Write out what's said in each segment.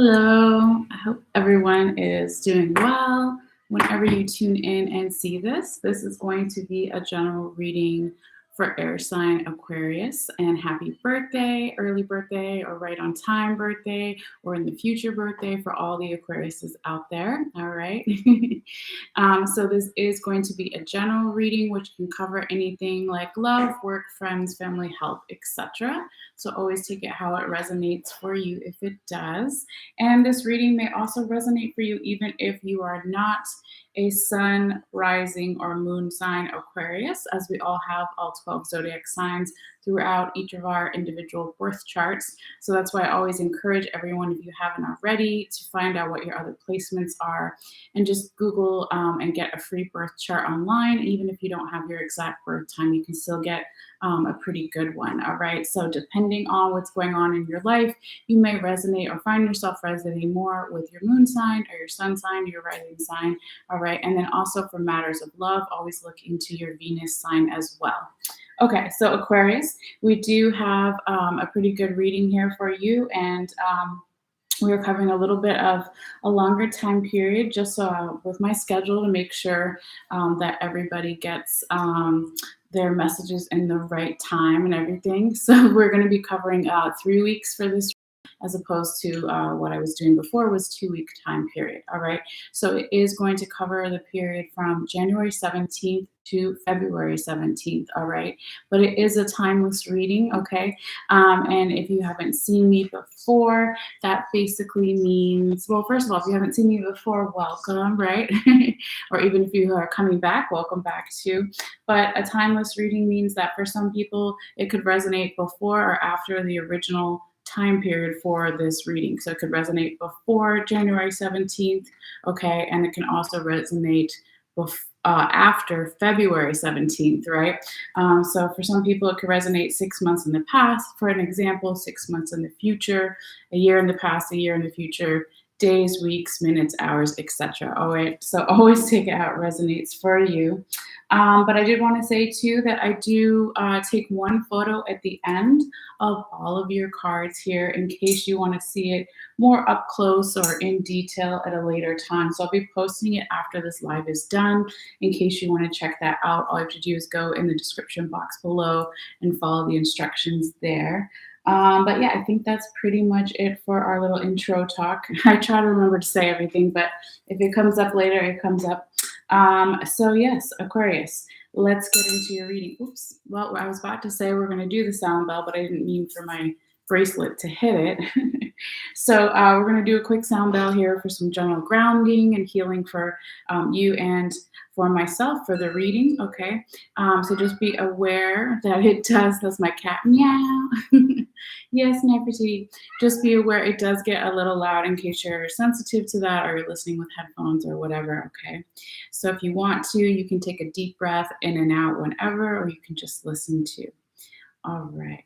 Hello, I hope everyone is doing well. Whenever you tune in and see this is going to be a general reading for air sign Aquarius. And happy birthday, early birthday, or right on time birthday, or in the future birthday for all the Aquariuses out there. All right. So this is going to be a general reading, which can cover anything like love, work, friends, family, health, etc. So always take it how it resonates for you if it does. And this reading may also resonate for you even if you are not a sun, rising, or moon sign Aquarius, as we all have all 12 zodiac signs throughout each of our individual birth charts. So that's why I always encourage everyone, if you haven't already, to find out what your other placements are and just Google and get a free birth chart online. Even if you don't have your exact birth time, you can still get a pretty good one. All right. So depending on what's going on in your life, you may resonate or find yourself resonating more with your moon sign or your sun sign or your rising sign. All right. And then also for matters of love, always look into your Venus sign as well. Okay, so Aquarius, we do have a pretty good reading here for you, and we're covering a little bit of a longer time period just with my schedule to make sure that everybody gets their messages in the right time and everything. So we're going to be covering 3 weeks for this, as opposed to what I was doing before was 2-week time period. All right. So it is going to cover the period from January 17th to February 17th. All right. But it is a timeless reading. Okay. And if you haven't seen me before, that basically means, well, first of all, if you haven't seen me before, welcome, right? Or even if you are coming back, welcome back too. But a timeless reading means that for some people, it could resonate before or after the original time period for this reading. So it could resonate before January 17th, okay, and it can also resonate after February 17th, right? So for some people, it could resonate 6 months in the past. For an example, 6 months in the future, a year in the past, a year in the future, days, weeks, minutes, hours, etc. All right, so always take it how it resonates for you. But I did want to say too that I do take one photo at the end of all of your cards here in case you want to see it more up close or in detail at a later time. So I'll be posting it after this live is done in case you want to check that out. All you have to do is go in the description box below and follow the instructions there. But yeah, I think that's pretty much it for our little intro talk. I try to remember to say everything, but if it comes up later, it comes up. So yes, Aquarius, let's get into your reading. Oops. Well, I was about to say we're going to do the sound bell, but I didn't mean for my bracelet to hit it. So we're going to do a quick sound bell here for some general grounding and healing for you and for myself for the reading. Okay. So just be aware that it does, that's my cat, meow. Yes, Nefertiti. Just be aware it does get a little loud in case you're sensitive to that or you're listening with headphones or whatever. Okay. So if you want to, you can take a deep breath in and out whenever, or you can just listen to. All right.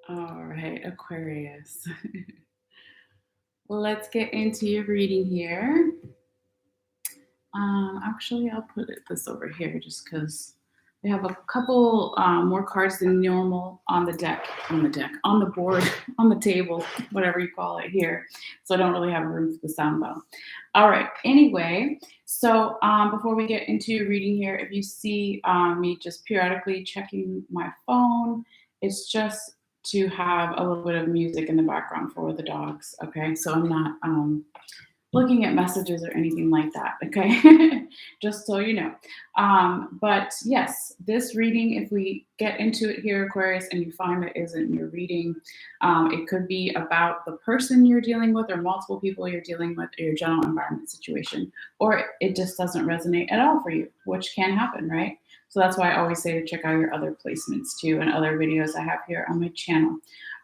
All right, Aquarius. Let's get into your reading here. Actually, I'll put this over here just because we have a couple more cards than normal on the board, on the table, whatever you call it here. So I don't really have room for the sound bell. All right. Anyway, so before we get into your reading here, if you see me just periodically checking my phone, it's just to have a little bit of music in the background for the dogs. Okay. So I'm not looking at messages or anything like that, okay? Just so you know. But yes, this reading, if we get into it here, Aquarius, and you find that isn't your reading, it could be about the person you're dealing with or multiple people you're dealing with or your general environment situation, or it just doesn't resonate at all for you, which can happen, right? So that's why I always say to check out your other placements too and other videos I have here on my channel.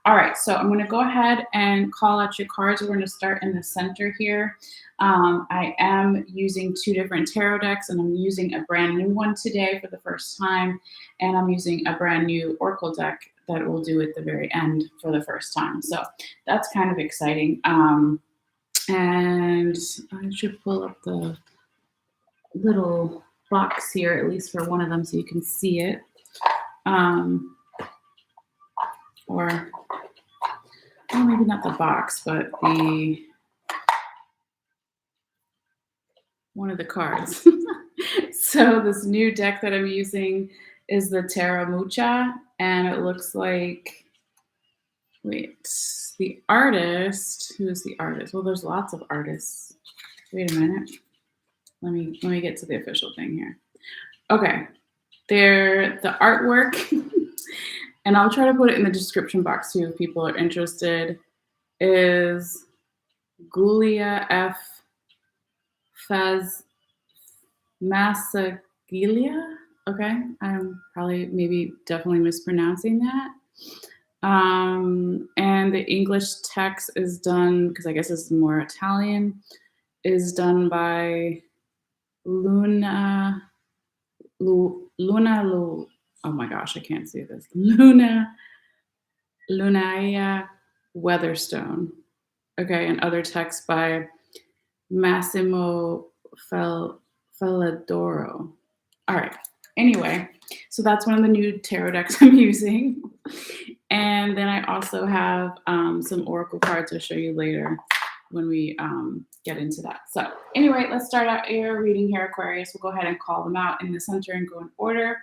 All right, so I'm going to go ahead and call out your cards. We're going to start in the center here. I am using two different tarot decks, and I'm using a brand new one today for the first time, and I'm using a brand new oracle deck that we'll do at the very end for the first time. So that's kind of exciting. And I should pull up the little box here, at least for one of them, so you can see it. Or well, maybe not the box, but one of the cards. So this new deck that I'm using is the Terra Mucha, and it looks like, wait, the artist, who's the artist? Well, there's lots of artists. Wait a minute. Let me get to the official thing here. Okay. The artwork, and I'll try to put it in the description box too if people are interested, is Gulia F. Faz Massagilia. Okay, I'm probably definitely mispronouncing that. And the English text is done, because I guess it's more Italian, is done by Luna. Oh my gosh, I can't see this. Lunaia Weatherstone. Okay, and other text by Massimo Felladoro. All right. Anyway, so that's one of the new tarot decks I'm using. And then I also have some oracle cards I'll show you later when we get into that. So anyway, let's start out your reading here, Aquarius. We'll go ahead and call them out in the center and go in order.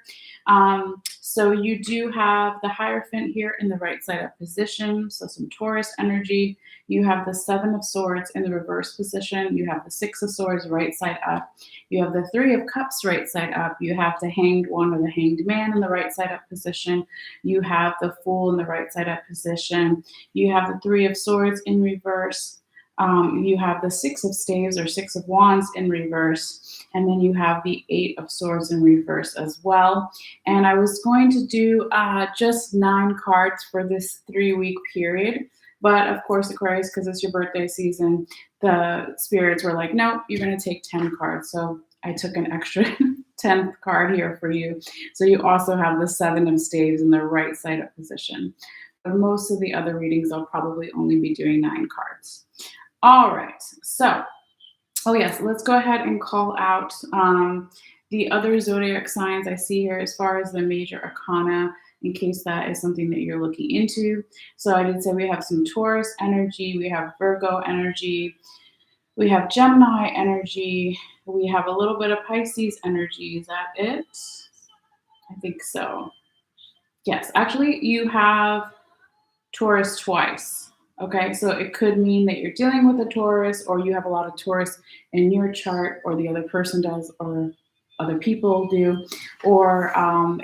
So you do have the Hierophant here in the right side up position, so some Taurus energy. You have the Seven of Swords in the reverse position. You have the Six of Swords right side up. You have the Three of Cups right side up. You have the Hanged One or the Hanged Man in the right side up position. You have the Fool in the right side up position. You have the Three of Swords in reverse. You have the Six of Staves or Six of Wands in reverse, and then you have the Eight of Swords in reverse as well. And I was going to do just 9 cards for this 3-week period, but of course, Aquarius, because it's your birthday season, the spirits were like, no, you're going to take 10 cards. So I took an extra 10th card here for you. So you also have the Seven of Staves in the right side up position. For most of the other readings, I'll probably only be doing 9 cards. All right, so, yes, let's go ahead and call out the other zodiac signs I see here as far as the major arcana, in case that is something that you're looking into. So I did say we have some Taurus energy, we have Virgo energy, we have Gemini energy, we have a little bit of Pisces energy. Is that it? I think so. Yes, actually, you have Taurus twice. Okay, so it could mean that you're dealing with a Taurus, or you have a lot of Taurus in your chart, or the other person does, or other people do, or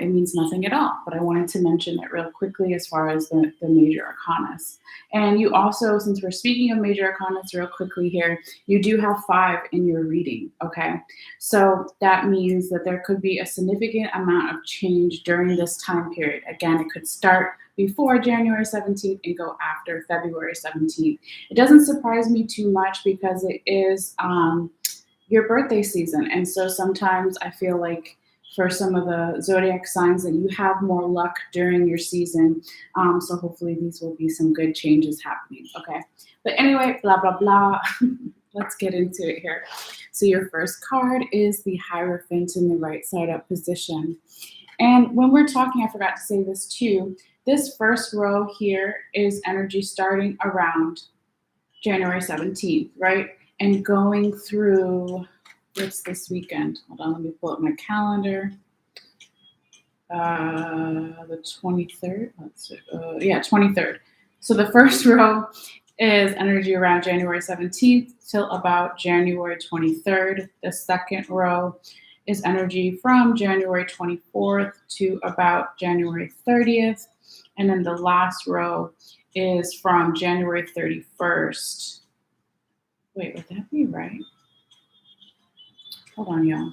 it means nothing at all. But I wanted to mention it real quickly as far as the major arcanas. And you also, since we're speaking of major arcanas real quickly here, you do have 5 in your reading, okay? So that means that there could be a significant amount of change during this time period. Again, it could start before January 17th and go after February 17th. It doesn't surprise me too much because it is your birthday season. And so sometimes I feel like for some of the zodiac signs that you have more luck during your season. So hopefully these will be some good changes happening, okay? But anyway, blah, blah, blah. Let's get into it here. So your first card is the Hierophant in the right side up position. And when we're talking, I forgot to say this too, this first row here is energy starting around January 17th, right? And going through, what's this weekend? Hold on, let me pull up my calendar. The 23rd, 23rd. So the first row is energy around January 17th till about January 23rd. The second row is energy from January 24th to about January 30th. And then the last row is from January 31st. Wait, would that be right? Hold on, y'all.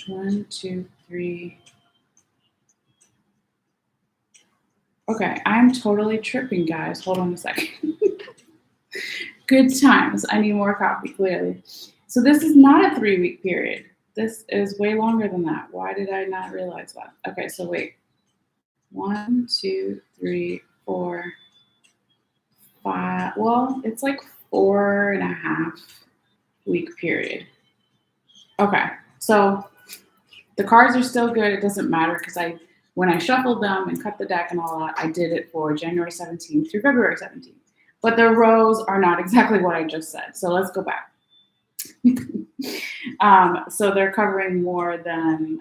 1, 2, 3. Okay, I'm totally tripping, guys. Hold on a second. Good times. I need more coffee, clearly. So this is not a 3-week period. This is way longer than that. Why did I not realize that? Okay, so wait. 1, 2, 3, 4, 5. Well, it's like 4.5-week period. Okay, so the cards are still good. It doesn't matter because when I shuffled them and cut the deck and all that, I did it for January 17th through February 17th. But the rows are not exactly what I just said. So let's go back. So they're covering more than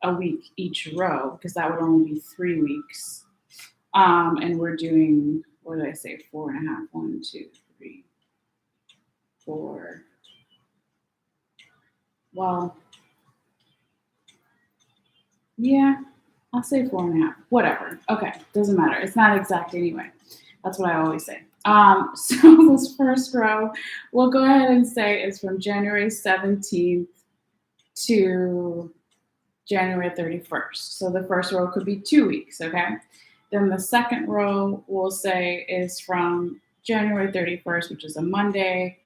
a week each row because that would only be 3 weeks. And we're doing, what did I say? 4.5. 1, 2, 3, 4. Well, yeah, I'll say 4.5. Whatever. Okay, doesn't matter. It's not exact anyway. That's what I always say. So this first row, we'll go ahead and say is from January 17th to January 31st. So the first row could be 2 weeks, okay? Then the second row we'll say is from January 31st, which is a Monday,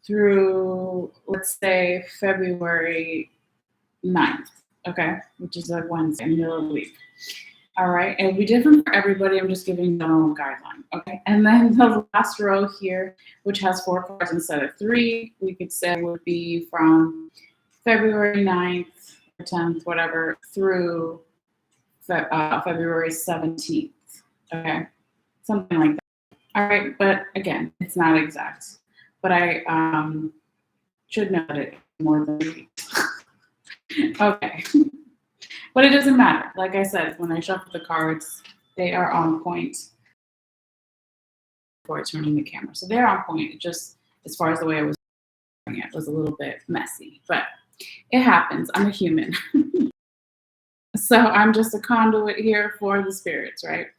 through, let's say, February 9th, okay? Which is a Wednesday, middle of the week. All right, it'll be different for everybody. I'm just giving general guideline, okay? And then the last row here, which has 4 cards instead of 3, we could say would be from February 9th or 10th, whatever, through February 17th, okay? Something like that. All right, but again, it's not exact. But I should know that it's more than 3 weeks. Okay. But it doesn't matter. Like I said, when I shuffle the cards, they are on point before turning the camera. So they're on point. It just, as far as the way I was doing it, was a little bit messy. But it happens. I'm a human. So I'm just a conduit here for the spirits, right?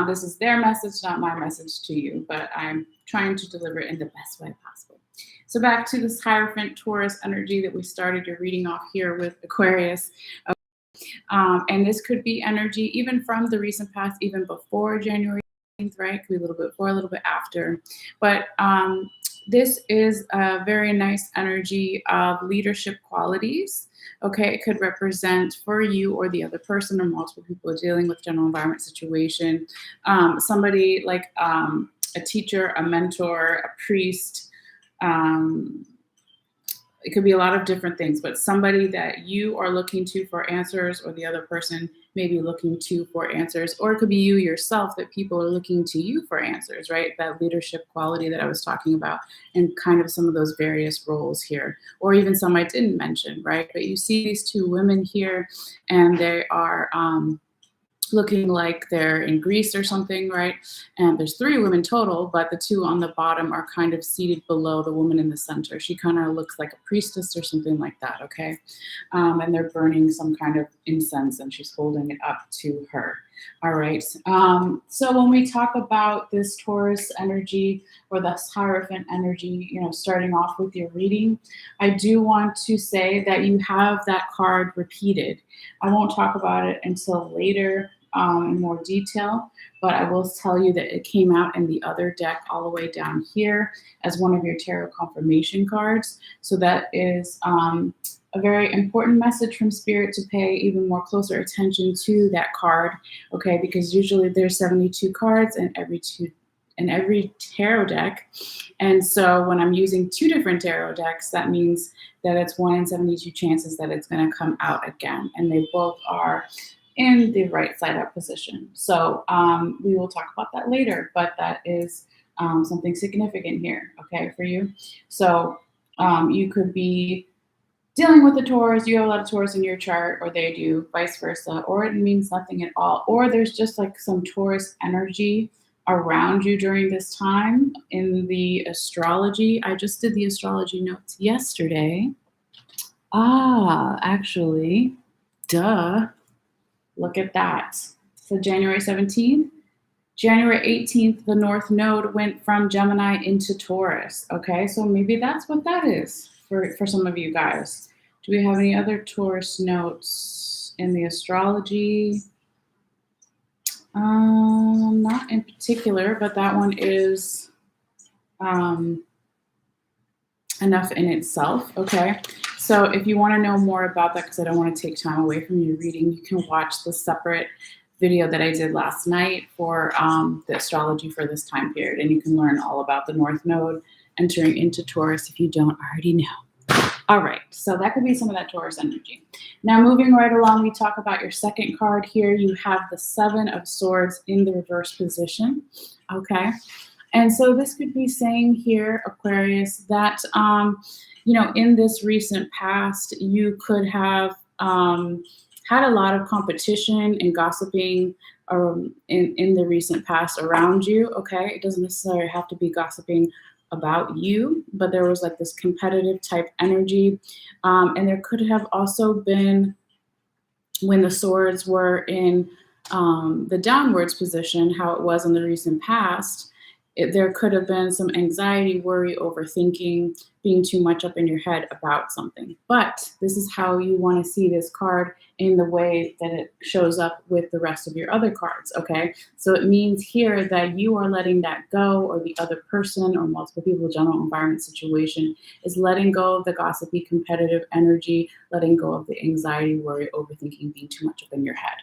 This is their message, not my message to you, but I'm trying to deliver it in the best way possible. So back to this Hierophant Taurus energy that we started your reading off here with Aquarius. And this could be energy even from the recent past, even before January 18th, right? Could be a little bit before, a little bit after. But this is a very nice energy of leadership qualities. Okay, it could represent for you or the other person or multiple people dealing with general environment situation. Somebody like a teacher, a mentor, a priest. It could be a lot of different things, but somebody that you are looking to for answers or the other person may be looking to for answers, or it could be you yourself that people are looking to you for answers, right? That leadership quality that I was talking about and kind of some of those various roles here, or even some I didn't mention, right? But you see these 2 women here and they are looking like they're in Greece or something, right? And there's 3 women total, but the 2 on the bottom are kind of seated below the woman in the center. She kind of looks like a priestess or something like that, okay? And they're burning some kind of incense and she's holding it up to her. All right. So when we talk about this Taurus energy or this Hierophant energy, you know, starting off with your reading, I do want to say that you have that card repeated. I won't talk about it until later in more detail, but I will tell you that it came out in the other deck all the way down here as one of your tarot confirmation cards. So that is a very important message from Spirit to pay even more closer attention to that card, okay? Because usually there's 72 cards in every tarot deck. And so when I'm using 2 different tarot decks, that means that it's 1 in 72 chances that it's going to come out again. And they both are in the right side up position. So we will talk about that later, but that is something significant here, okay, for you. So you could be dealing with the Taurus, you have a lot of Taurus in your chart, or they do, vice versa, or it means nothing at all, or there's just like some Taurus energy around you during this time in the astrology. I just did the astrology notes yesterday. Actually, duh, look at that. So January 17th, January 18th, the North Node went from Gemini into Taurus. Okay, so maybe that's what that is for some of you guys. Do we have any other Taurus notes in the astrology? Not in particular, but that one is enough in itself. Okay, so if you want to know more about that, because I don't want to take time away from your reading, you can watch the separate video that I did last night for the astrology for this time period, and you can learn all about the North Node entering into Taurus if you don't already know. All right, so that could be some of that Taurus energy. Now, moving right along, we talk about your second card here. You have the Seven of Swords in the reverse position. Okay, and so this could be saying here, Aquarius, that in this recent past, you could have had a lot of competition and gossiping in the recent past around you. Okay, it doesn't necessarily have to be gossiping about you, but there was like this competitive type energy, and there could have also been, when the swords were in the downwards position, how it was in the recent past, there could have been some anxiety, worry, overthinking, being too much up in your head about something. But this is how you want to see this card in the way that it shows up with the rest of your other cards, okay? So it means here that you are letting that go, or the other person or multiple people, general environment situation, is letting go of the gossipy, competitive energy, letting go of the anxiety, worry, overthinking, being too much up in your head.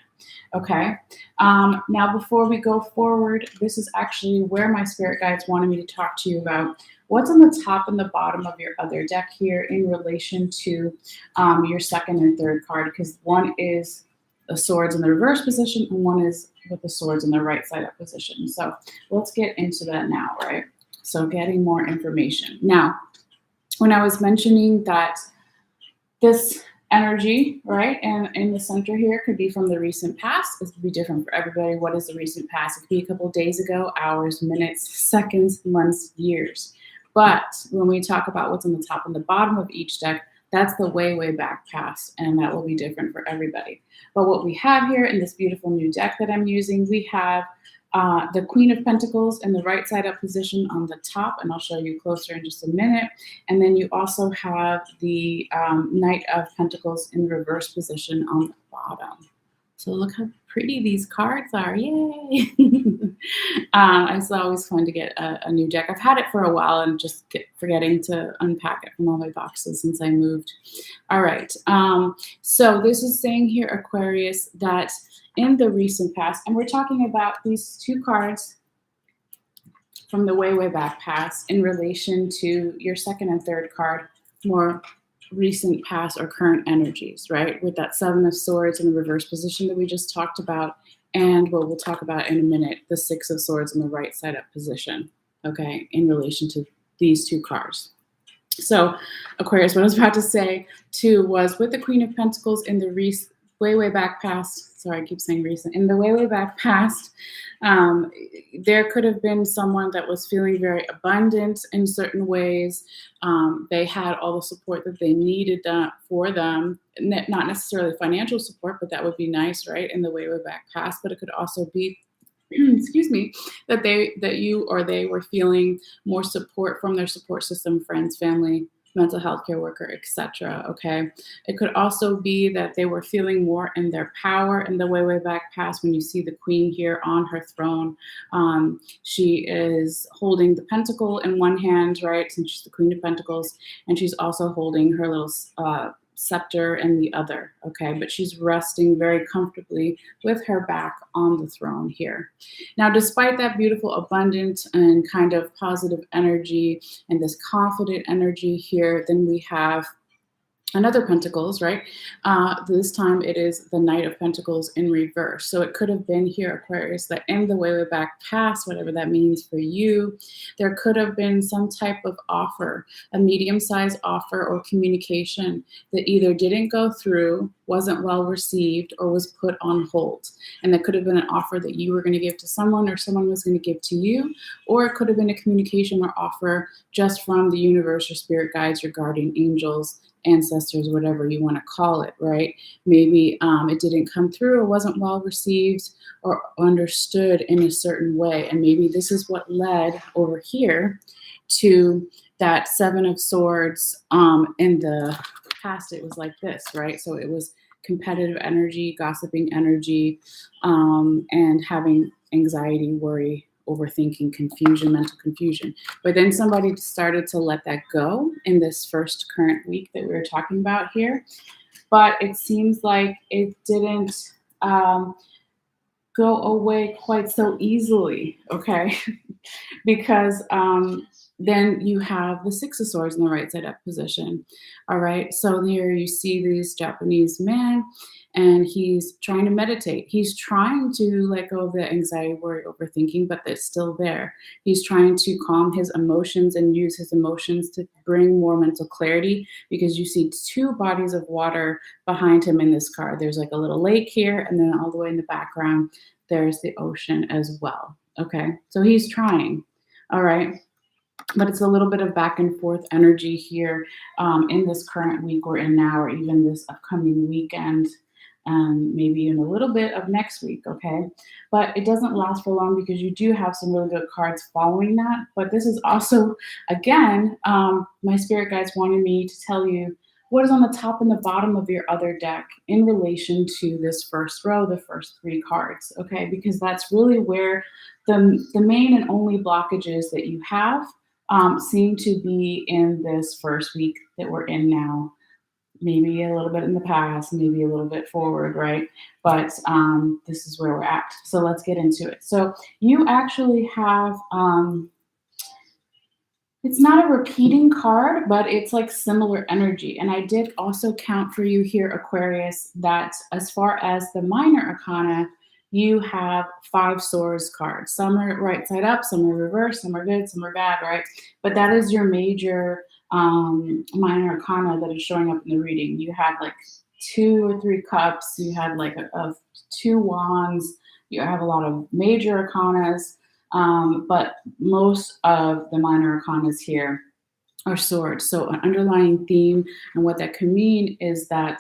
Okay. Now, before we go forward, this is actually where my spirit guides wanted me to talk to you about what's on the top and the bottom of your other deck here in relation to your second and third card, because one is the swords in the reverse position and one is with the swords in the right side up position. So let's get into that now, right? So getting more information. Now, when I was mentioning that this energy, right, and in the center here could be from the recent past. This could be different for everybody. What is the recent past? It could be a couple of days ago, hours, minutes, seconds, months, years. But when we talk about what's on the top and the bottom of each deck, that's the way, way back past, and that will be different for everybody. But what we have here in this beautiful new deck that I'm using, we have the Queen of Pentacles in the right side up position on the top, and I'll show you closer in just a minute. And then you also have the Knight of Pentacles in the reverse position on the bottom. So look how pretty these cards are. Yay! It's always fun to get a new deck. I've had it for a while and just forgetting to unpack it from all my boxes since I moved. All right. So this is saying here, Aquarius, that in the recent past, and we're talking about these two cards from the way, way back past in relation to your second and third card, more recent past or current energies, right? With that Seven of Swords in the reverse position that we just talked about, and what we'll talk about in a minute, the Six of Swords in the right side up position, okay, in relation to these two cards. So, Aquarius, what I was about to say too was with the Queen of Pentacles in the way, way back past, sorry, I keep saying recent, in the way, way back past, there could have been someone that was feeling very abundant in certain ways. They had all the support that they needed for them, not necessarily financial support, but that would be nice, right, in the way, way back past. But it could also be, excuse me, that you or they were feeling more support from their support system, friends, family, mental health care worker, etc. Okay, it could also be that they were feeling more in their power in the way, way back past. When you see the Queen here on her throne, she is holding the pentacle in one hand, right, since she's the Queen of Pentacles, and she's also holding her little scepter in the other, okay, but she's resting very comfortably with her back on the throne here. Now, despite that beautiful, abundant, and kind of positive energy and this confident energy here, then we have another Pentacles, right? This time it is the Knight of Pentacles in reverse. So it could have been here, Aquarius, that in the way back past, whatever that means for you, there could have been some type of offer, a medium-sized offer or communication that either didn't go through, wasn't well received, or was put on hold. And that could have been an offer that you were going to give to someone or someone was going to give to you, or it could have been a communication or offer just from the universe, your spirit guides, your guardian angels, ancestors, whatever you want to call it, right? Maybe it didn't come through or wasn't well received or understood in a certain way. And maybe this is what led over here to that Seven of Swords. In the past, it was like this, right? So it was competitive energy, gossiping energy, and having anxiety, worry, overthinking, confusion, mental confusion. But then somebody started to let that go in this first current week that we were talking about here. But it seems like it didn't go away quite so easily, okay? Because then you have the Six of Swords in the right side up position. All right. So here you see this Japanese man and he's trying to meditate. He's trying to let go of the anxiety, worry, overthinking, but it's still there. He's trying to calm his emotions and use his emotions to bring more mental clarity because you see two bodies of water behind him in this card. There's like a little lake here, and then all the way in the background, there's the ocean as well. Okay. So he's trying. All right. But it's a little bit of back and forth energy here in this current week we're in now, or even this upcoming weekend, maybe even a little bit of next week, okay? But it doesn't last for long because you do have some really good cards following that. But this is also, again, my spirit guides wanted me to tell you what is on the top and the bottom of your other deck in relation to this first row, the first three cards, okay? Because that's really where the main and only blockages that you have seem to be in this first week that we're in now. Maybe a little bit in the past, maybe a little bit forward, right? But this is where we're at. So let's get into it. So you actually have, it's not a repeating card, but it's like similar energy. And I did also count for you here, Aquarius, that as far as the minor arcana, you have 5 swords cards. Some are right side up, some are reversed, some are good, some are bad, right? But that is your major minor arcana that is showing up in the reading. You had like 2 or 3 cups, you had like 2 wands, you have a lot of major arcanas, but most of the minor arcanas here are swords. So an underlying theme and what that can mean is that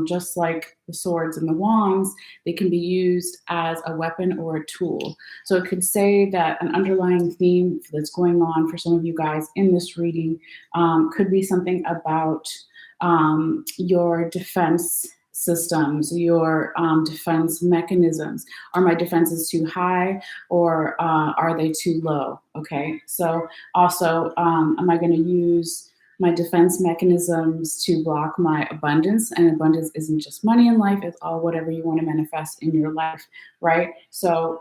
just like the swords and the wands, they can be used as a weapon or a tool. So it could say that an underlying theme that's going on for some of you guys in this reading could be something about your defense systems, your defense mechanisms. Are my defenses too high or are they too low? Okay, so also, am I going to use my defense mechanisms to block my abundance? And abundance isn't just money in life, it's all whatever you want to manifest in your life, right? So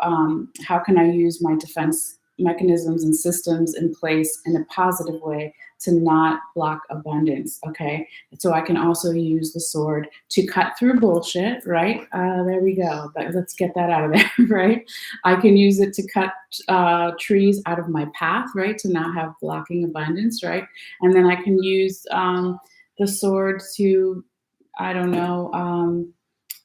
how can I use my defense mechanisms and systems in place in a positive way to not block abundance, okay? So I can also use the sword to cut through bullshit, right? There we go. Let's get that out of there, right? I can use it to cut trees out of my path, right? To not have blocking abundance, right? And then I can use the sword to, I don't know,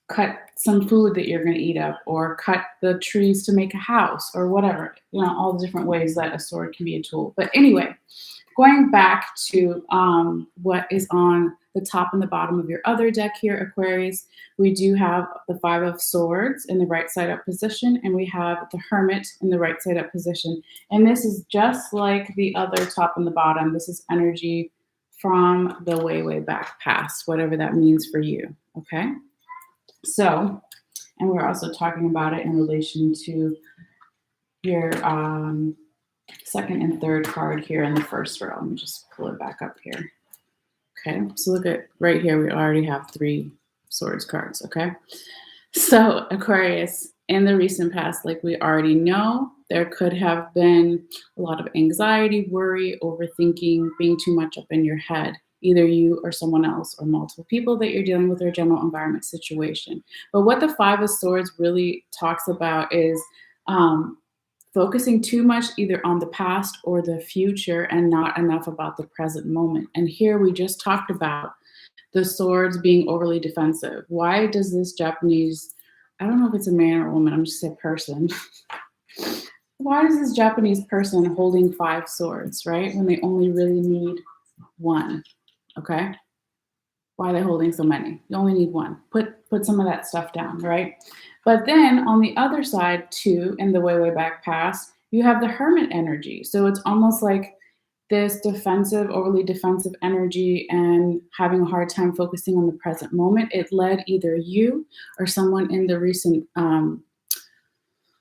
cut some food that you're going to eat up, or cut the trees to make a house, or whatever, you know, all the different ways that a sword can be a tool. But anyway, going back to what is on the top and the bottom of your other deck here, Aquarius, we do have the 5 of Swords in the right side up position, and we have the Hermit in the right side up position. And this is just like the other top and the bottom. This is energy from the way back past, whatever that means for you, okay? So, and we're also talking about it in relation to your second and third card here in the first row. Let me just pull it back up here. Okay, so look at right here, we already have 3 swords cards, okay? So Aquarius, in the recent past, like we already know, there could have been a lot of anxiety, worry, overthinking, being too much up in your head, either you or someone else or multiple people that you're dealing with, or general environment situation. But what the Five of Swords really talks about is focusing too much either on the past or the future and not enough about the present moment. And here we just talked about the swords being overly defensive. Why does this Japanese, I don't know if it's a man or a woman, I'm just saying person. Why is this Japanese person holding 5 swords, right? When they only really need 1, okay? Why are they holding so many? You only need 1. Put some of that stuff down, right? But then on the other side too, in the way back past, you have the hermit energy. So it's almost like this defensive, overly defensive energy and having a hard time focusing on the present moment. It led either you or someone in the recent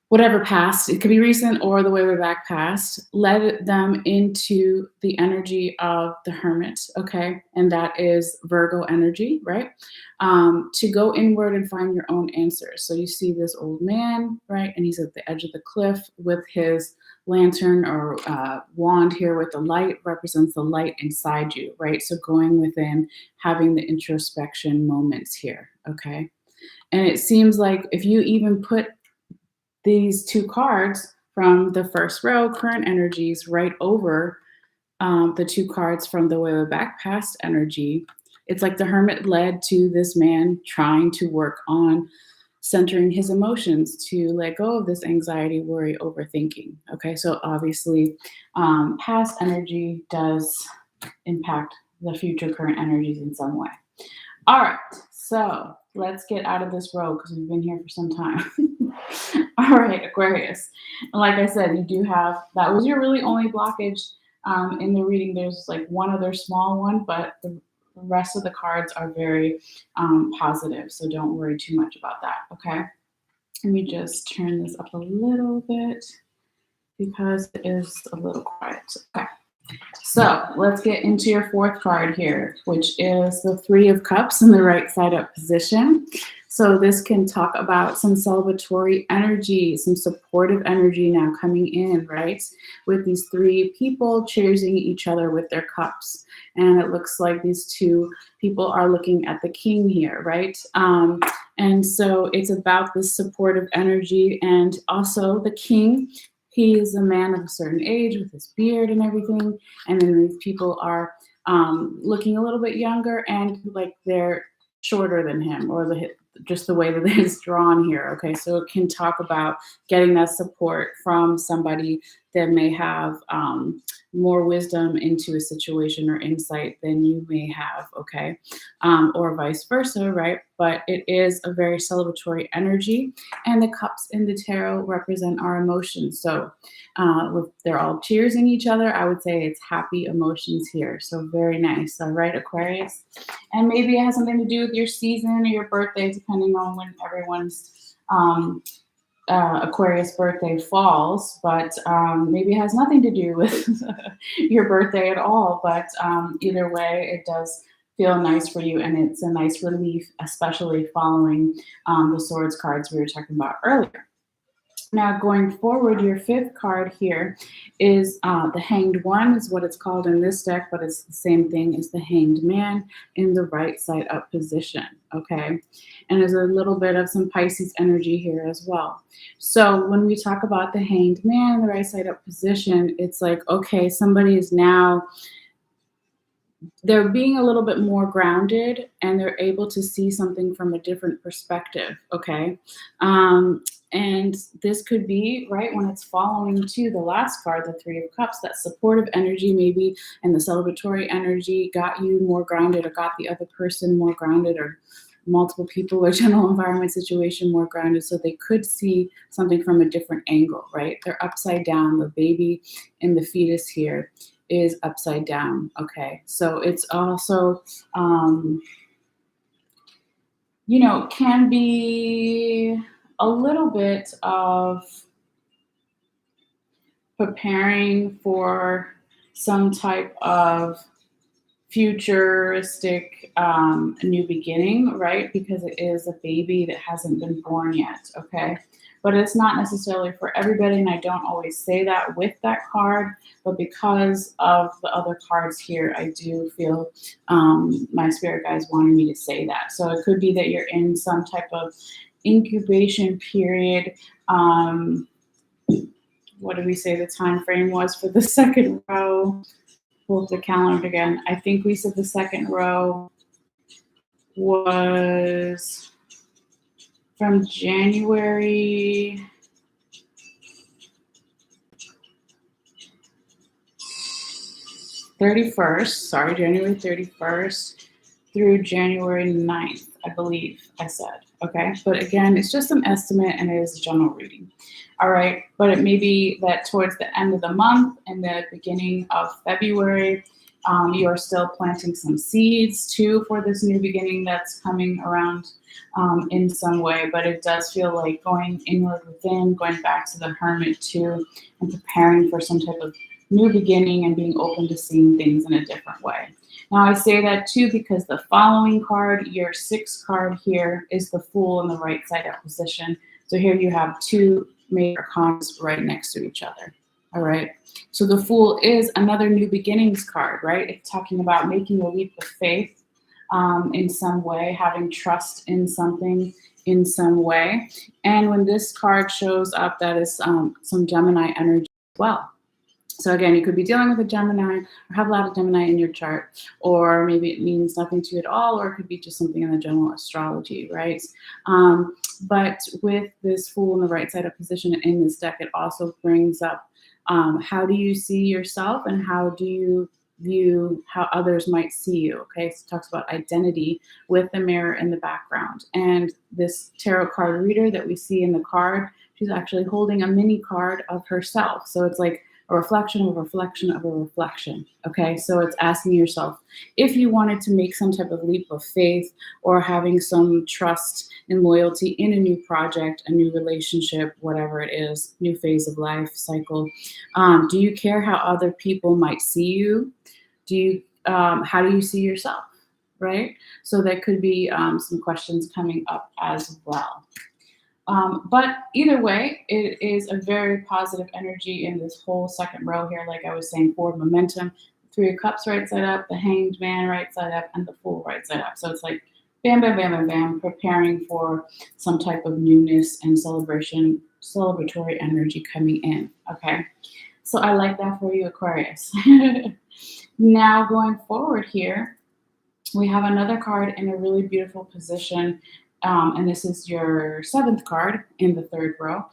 whatever past, it could be recent or the way back past, led them into the energy of the hermit, okay? And that is Virgo energy, right? To go inward and find your own answers. So you see this old man, right? And he's at the edge of the cliff with his lantern or wand here with the light, represents the light inside you, right? So going within, having the introspection moments here, okay? And it seems like if you even put these 2 cards from the first row, current energies, right over the 2 cards from the way back past energy, it's like the hermit led to this man trying to work on centering his emotions, to let go of this anxiety, worry, overthinking. Okay, so obviously past energy does impact the future current energies in some way. All right, so let's get out of this row because we've been here for some time. All right, Aquarius. And like I said, you do have, that was your really only blockage in the reading. There's like one other small one, but the rest of the cards are very positive. So don't worry too much about that, okay? Let me just turn this up a little bit because it is a little quiet. Okay. So let's get into your 4th card here, which is the 3 of Cups in the right side up position. So this can talk about some celebratory energy, some supportive energy now coming in, right? With these 3 people cheersing each other with their cups. And it looks like these 2 people are looking at the king here, right? And so it's about this supportive energy, and also the king. He is a man of a certain age with his beard and everything. And then these people are looking a little bit younger and like they're shorter than him, or just the way that it's drawn here. Okay, so it can talk about getting that support from somebody that may have more wisdom into a situation or insight than you may have, okay? Or vice versa, right? But it is a very celebratory energy, and the cups in the tarot represent our emotions. So they're all cheersing each other. I would say it's happy emotions here. So very nice, all right, Aquarius? And maybe it has something to do with your season or your birthday, depending on when everyone's Aquarius birthday falls, but maybe it has nothing to do with your birthday at all. But either way, it does feel nice for you, and it's a nice relief, especially following the swords cards we were talking about earlier. Now, going forward, your 5th card here is the Hanged One, is what it's called in this deck, but it's the same thing as the Hanged Man in the right side up position, okay? And there's a little bit of some Pisces energy here as well. So when we talk about the Hanged Man in the right side up position, it's like, okay, somebody is now, they're being a little bit more grounded, and they're able to see something from a different perspective, okay? And this could be, right, when it's following to the last card, the 3 of Cups, that supportive energy maybe, and the celebratory energy got you more grounded, or got the other person more grounded, or multiple people or general environment situation more grounded, so they could see something from a different angle, right? They're upside down. The baby and the fetus here is upside down, okay? So it's also, you know, can be a little bit of preparing for some type of futuristic new beginning, right? Because it is a baby that hasn't been born yet, okay? but it's not necessarily for everybody, and I don't always say that with that card, but because of the other cards here, I do feel my spirit guides wanted me to say that. So it could be that you're in some type of incubation period. What did we say the time frame was for the second row? Pull up the calendar again. I think we said the second row was from January 31st, sorry, January 31st through January 9th, I believe I said, okay? But again, it's just an estimate and it is a general reading, all right? But it may be that towards the end of the month and the beginning of February, you are still planting some seeds too for this new beginning that's coming around in some way, but it does feel like going inward within, going back to the hermit too, and preparing for some type of new beginning and being open to seeing things in a different way. Now I say that too because the following card, your 6th card here, is the Fool in the right side up position. So here you have 2 major arcanas right next to each other. All right. So the Fool is another new beginnings card, right? It's talking about making a leap of faith in some way, having trust in something in some way. And when this card shows up, that is some Gemini energy as well. So again, you could be dealing with a Gemini or have a lot of Gemini in your chart, or maybe it means nothing to you at all, or it could be just something in the general astrology, right? But with this Fool in the right side of position in this deck, it also brings up how do you see yourself and how do you view how others might see you, okay? So it talks about identity with the mirror in the background. And this tarot card reader that we see in the card, she's actually holding a mini card of herself. So it's like a reflection of a reflection of a reflection, okay? So it's asking yourself if you wanted to make some type of leap of faith or having some trust and loyalty in a new project, a new relationship, whatever it is, new phase of life cycle. Do you care how other people might see you? How do you see yourself, right? So there could be some questions coming up as well. But either way, it is a very positive energy in this whole second row here. Like I was saying, forward momentum, 3 of Cups right side up, the Hanged Man right side up, and the Fool right side up. So it's like bam, bam, bam, bam, bam, preparing for some type of newness and celebration, celebratory energy coming in, okay? So I like that for you, Aquarius. Now going forward here, we have another card in a really beautiful position. And this is your 7th card in the 3rd row,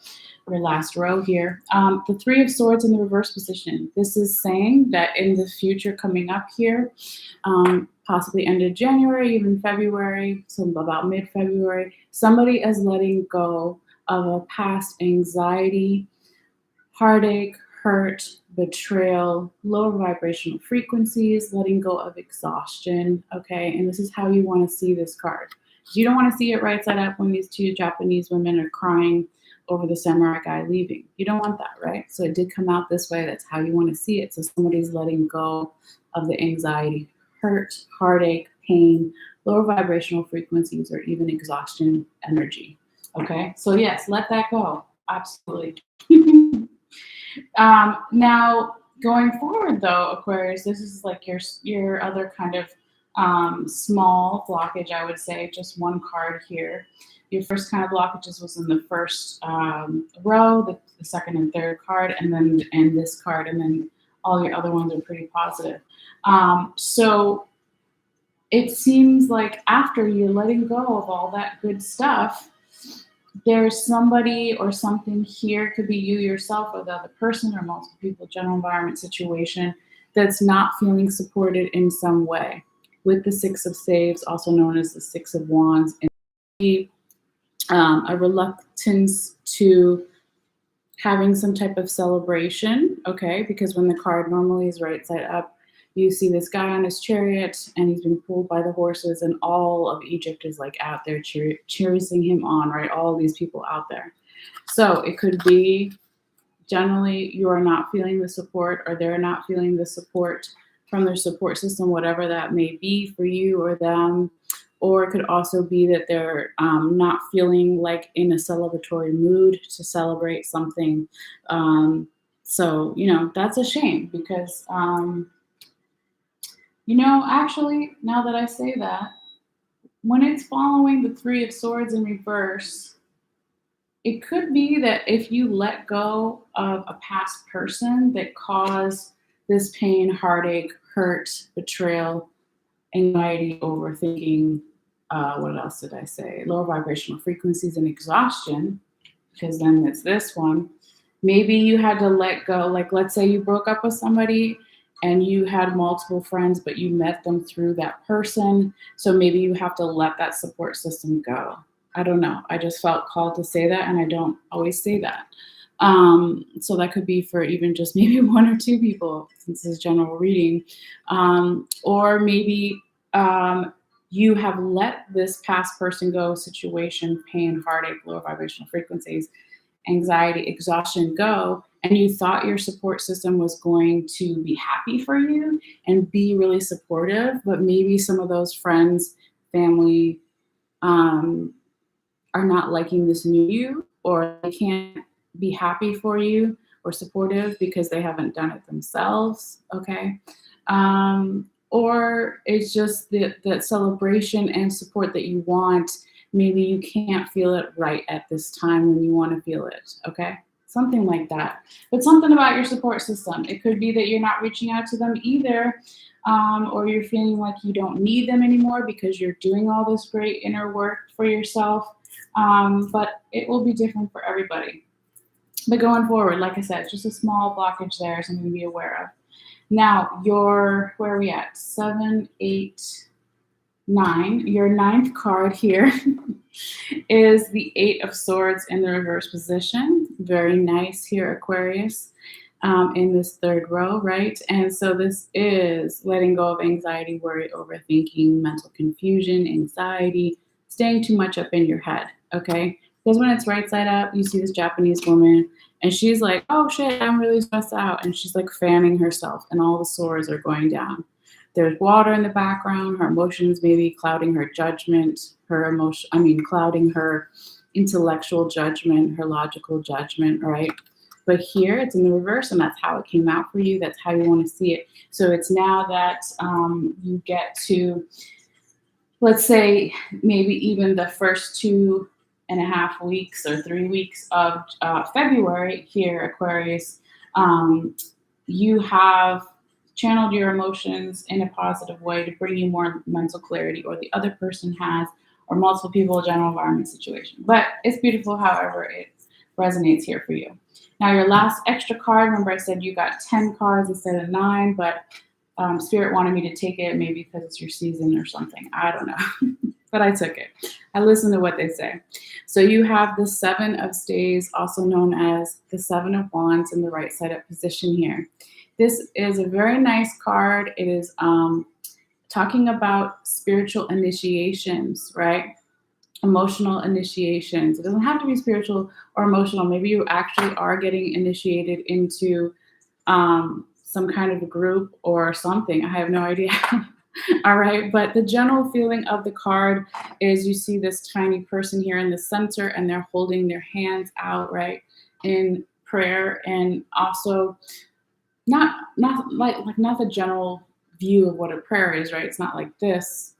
or last row here. The 3 of Swords in the reverse position. This is saying that in the future coming up here, possibly end of January, even February, so about mid-February, somebody is letting go of a past anxiety, heartache, hurt, betrayal, lower vibrational frequencies, letting go of exhaustion, okay? And this is how you want to see this card. You don't want to see it right side up when these 2 Japanese women are crying over the samurai guy leaving. You don't want that, right? So it did come out this way. That's how you want to see it. So somebody's letting go of the anxiety, hurt, heartache, pain, lower vibrational frequencies, or even exhaustion energy, okay? So yes, let that go. Absolutely. Now, going forward though, Aquarius, this is like your other kind of small blockage, I would say, just 1 card here. Your first kind of blockages was in the first row, the 2nd and 3rd card, and then this card, and then all your other ones are pretty positive. So it seems like after you're letting go of all that good stuff, there's somebody or something here, could be you yourself or the other person or multiple people, general environment situation, that's not feeling supported in some way. With the 6 of Staves, also known as the 6 of Wands, and a reluctance to having some type of celebration, okay? Because when the card normally is right side up, you see this guy on his chariot and he's been pulled by the horses, and all of Egypt is like out there cheering him on, right? All these people out there. So it could be generally you are not feeling the support, or they're not feeling the support from their support system, whatever that may be for you or them, or it could also be that they're not feeling like in a celebratory mood to celebrate something. So, that's a shame because, actually, now that I say that, when it's following the Three of Swords in reverse, it could be that if you let go of a past person that caused this pain, heartache, hurt, betrayal, anxiety, overthinking, what else did I say? Lower vibrational frequencies and exhaustion, because then it's this one. Maybe you had to let go. Like, let's say you broke up with somebody and you had multiple friends, but you met them through that person. So maybe you have to let that support system go. I don't know. I just felt called to say that, and I don't always say that. So that could be for even just maybe one or two people, since this is general reading. Or maybe you have let this past person go, situation, pain, heartache, lower vibrational frequencies, anxiety, exhaustion go, and you thought your support system was going to be happy for you and be really supportive, but maybe some of those friends, family, are not liking this new you, or they can't be happy for you or supportive because they haven't done it themselves. Okay. Or it's just that celebration and support that you want. Maybe you can't feel it right at this time when you want to feel it. Okay. Something like that. But something about your support system. It could be that you're not reaching out to them either. Or you're feeling like you don't need them anymore because you're doing all this great inner work for yourself. But it will be different for everybody. But going forward, like I said, just a small blockage there, something to be aware of. Now, where are we at? 7, 8, 9. Your ninth card here is the 8 of Swords in the reverse position. Very nice here, Aquarius, in this third row, right? And so this is letting go of anxiety, worry, overthinking, mental confusion, anxiety, staying too much up in your head, okay? Because when it's right side up, you see this Japanese woman, and she's like, oh shit, I'm really stressed out. And she's like fanning herself, and all the swords are going down. There's water in the background, her emotions maybe clouding her judgment, clouding her intellectual judgment, her logical judgment, right? But here it's in the reverse, and that's how it came out for you. That's how you want to see it. So it's now that you get to, let's say, maybe even the first 2.5 weeks or 3 weeks of February here, Aquarius, you have channeled your emotions in a positive way to bring you more mental clarity, or the other person has, or multiple people, general environment situation. But it's beautiful however it resonates here for you. Now, your last extra card, remember I said you got 10 cards instead of 9, but Spirit wanted me to take it, maybe because it's your season or something. I don't know. But I took it. I listened to what they say. So you have the 7 of Staves, also known as the 7 of Wands, in the right side up position here. This is a very nice card. It is talking about spiritual initiations, right? Emotional initiations. It doesn't have to be spiritual or emotional. Maybe you actually are getting initiated into some kind of a group or something. I have no idea. All right. But the general feeling of the card is you see this tiny person here in the center, and they're holding their hands out, right, in prayer. And also not the general view of what a prayer is, right? It's not like this,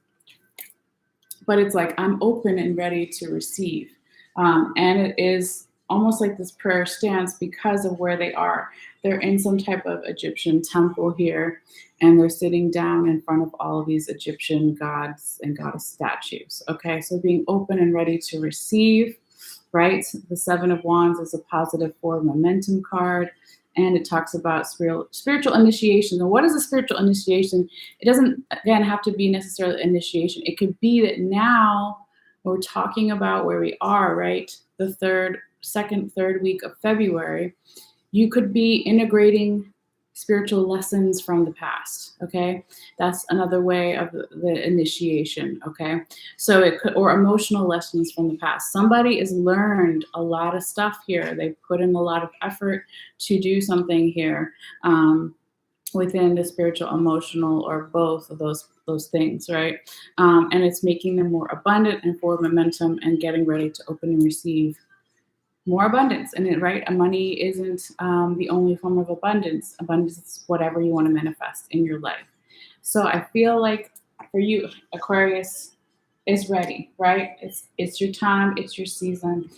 but it's like, I'm open and ready to receive. And it is almost like this prayer stance because of where they are. They're in some type of Egyptian temple here, and they're sitting down in front of all of these Egyptian gods and goddess statues. Okay, so being open and ready to receive, right? The 7 of Wands is a positive forward momentum card, and it talks about spiritual initiation. And what is a spiritual initiation? It doesn't, again, have to be necessarily initiation. It could be that now we're talking about where we are, right? The third week of February. You could be integrating spiritual lessons from the past, okay? That's another way of the initiation, okay? So it could, or emotional lessons from the past. Somebody has learned a lot of stuff here. They put in a lot of effort to do something here within the spiritual, emotional, or both of those those things, right? And it's making them more abundant and forward momentum and getting ready to open and receive more abundance. And right, money isn't the only form of abundance. Abundance is whatever you want to manifest in your life. So I feel like for you, Aquarius is ready, right? It's your time, it's your season.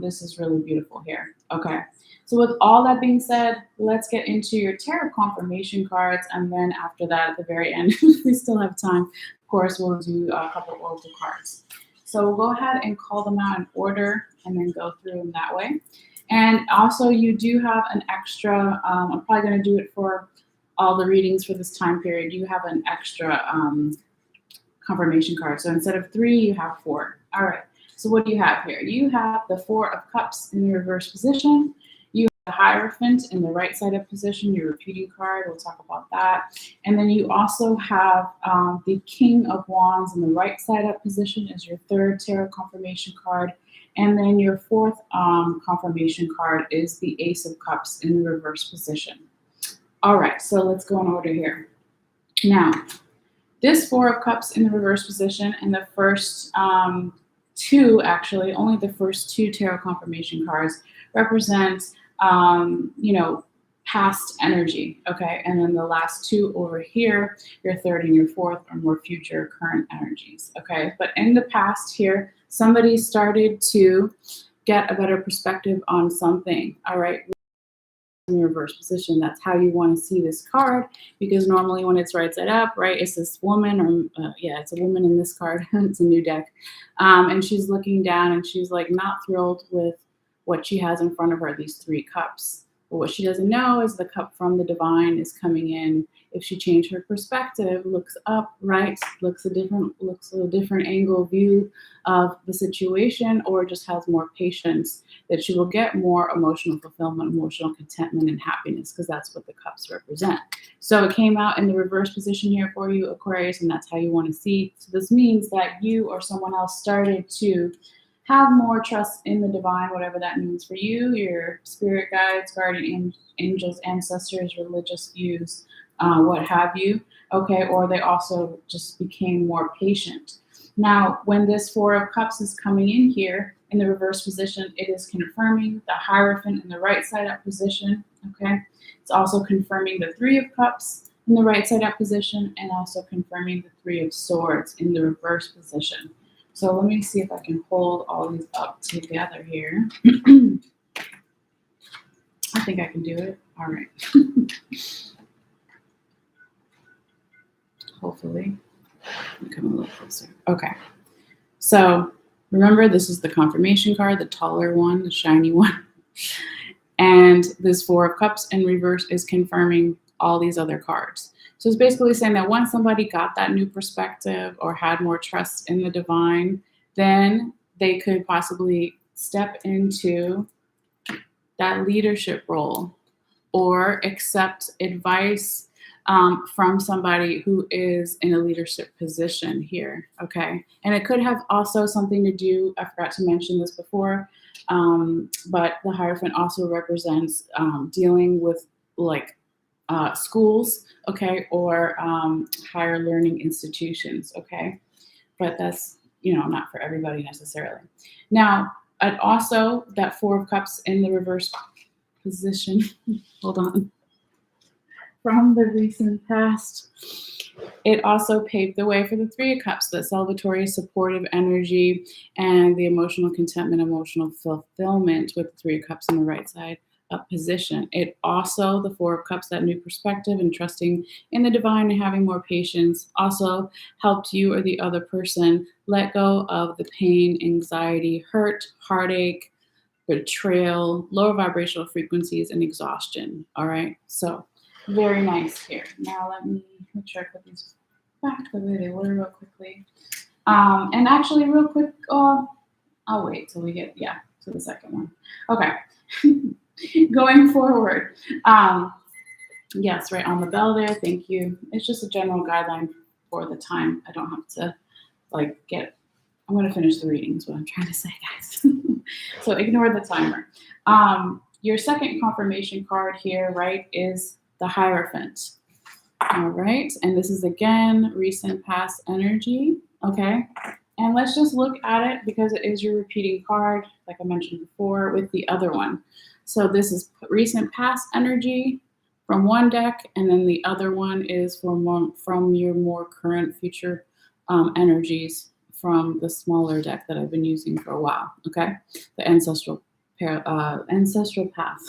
This is really beautiful here. Okay. So with all that being said, let's get into your tarot confirmation cards, and then after that, at the very end, if we still have time, of course, we'll do a couple of oracle cards. So we'll go ahead and call them out in order and then go through them that way. And also, you do have an extra, I'm probably going to do it for all the readings for this time period. You have an extra confirmation card. So instead of 3, you have 4. All right. So what do you have here? You have the 4 of Cups in the reverse position. You have the Hierophant in the right side up position, your repeating card. We'll talk about that. And then you also have the King of Wands in the right side up position is your 3rd tarot confirmation card. And then your 4th confirmation card is the Ace of Cups in the reverse position. All right, so let's go in order here. Now, this 4 of Cups in the reverse position and the first 2, actually, only the first 2 tarot confirmation cards represent, past energy, okay? And then the last 2 over here, your 3rd and your 4th, are more future current energies, okay? But in the past here, somebody started to get a better perspective on something, all right? In the reverse position, that's how you want to see this card, because normally when it's right side up, right, it's this woman, or it's a woman in this card. It's a new deck, and she's looking down and she's like not thrilled with what she has in front of her, these 3 cups. But what she doesn't know is the cup from the divine is coming in. If she changed her perspective, looks up, right, looks a different angle view of the situation, or just has more patience, that she will get more emotional fulfillment, emotional contentment, and happiness, because that's what the cups represent. So it came out in the reverse position here for you, Aquarius, and that's how you want to see. So this means that you or someone else started to have more trust in the divine, whatever that means for you, your spirit guides, guardian angels, ancestors, religious views, what have you, okay? Or they also just became more patient. Now, when this 4 of Cups is coming in here in the reverse position, it is confirming the Hierophant in the right side up position, okay? It's also confirming the 3 of Cups in the right side up position, and also confirming the 3 of Swords in the reverse position. So let me see if I can hold all these up together here. I think I can do it. All right. Hopefully. Come a little closer. Okay. So remember, this is the confirmation card, the taller one, the shiny one. And this 4 of Cups in reverse is confirming all these other cards. So it's basically saying that once somebody got that new perspective or had more trust in the divine, then they could possibly step into that leadership role or accept advice from somebody who is in a leadership position here, okay? And it could have also something to do, I forgot to mention this before, but the Hierophant also represents dealing with like schools, okay, or higher learning institutions, okay? But that's, not for everybody necessarily. Now, and also that 4 of Cups in the reverse position, hold on, from the recent past, it also paved the way for the 3 of Cups, the celebratory, supportive energy, and the emotional contentment, emotional fulfillment with the 3 of Cups on the right side up position. It also, the 4 of Cups, that new perspective and trusting in the divine and having more patience, also helped you or the other person let go of the pain, anxiety, hurt, heartache, betrayal, lower vibrational frequencies, and exhaustion. All right, so very nice here. Now let me make sure I put these back the way they were real quickly. And actually, real quick, I'll wait till we get, to the second one. Okay. Going forward, yes, right on the bell there. Thank you. It's just a general guideline for the time. I don't have to I'm going to finish the reading is what I'm trying to say, guys. So ignore the timer. Your second confirmation card here, right, is the Hierophant. All right, and this is again recent past energy. Okay, and let's just look at it because it is your repeating card, like I mentioned before, with the other one. So this is recent past energy from one deck, and then the other one is from your more current future energies from the smaller deck that I've been using for a while. Okay, the ancestral path.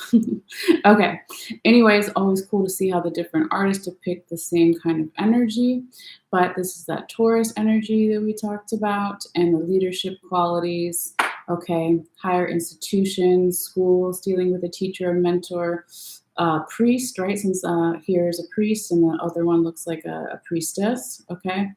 Okay. Anyways, always cool to see how the different artists depict the same kind of energy. But this is that Taurus energy that we talked about and the leadership qualities. Okay. Higher institutions, schools, dealing with a teacher, a mentor, priest, right? Since here is a priest and the other one looks like a priestess. Okay.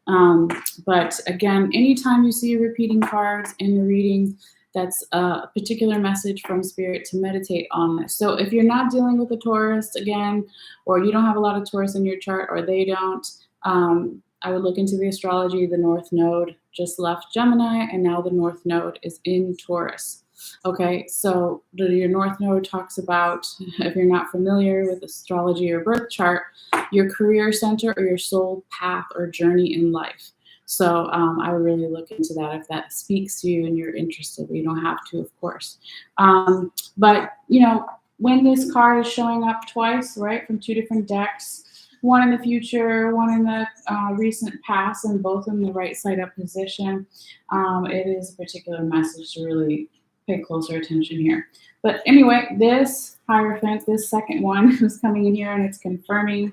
But again, anytime you see repeating cards in the reading, that's a particular message from spirit to meditate on this. So if you're not dealing with a Taurus again, or you don't have a lot of Taurus in your chart, or they don't, I would look into the astrology. The North Node just left Gemini, and now the North Node is in Taurus. Okay, so your North Node talks about, if you're not familiar with astrology or birth chart, your career center or your soul path or journey in life. So I would really look into that if that speaks to you and you're interested. You don't have to, of course. But, you know, when this card is showing up twice, right, from two different decks, one in the future, one in the recent past, and both in the right side up position, it is a particular message to really pay closer attention here. But anyway, this Hierophant, this second one is coming in here and it's confirming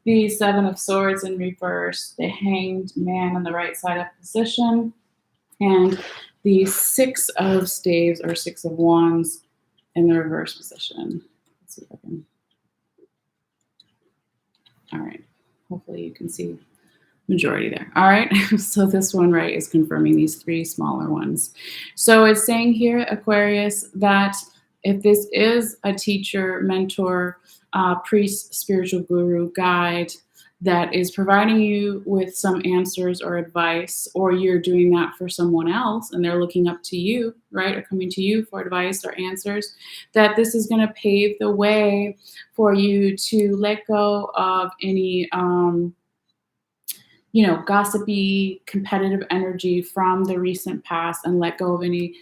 the Seven of Swords in reverse, the Hanged Man in the right side up position, and the Six of Staves or Six of Wands in the reverse position. Let's see if I can. All right. Hopefully you can see majority there. All right. So this one, right, is confirming these three smaller ones. So it's saying here, Aquarius, that if this is a teacher, mentor, priest, spiritual guru, guide that is providing you with some answers or advice, or you're doing that for someone else and they're looking up to you, right, or coming to you for advice or answers, that this is going to pave the way for you to let go of any gossipy, competitive energy from the recent past and let go of any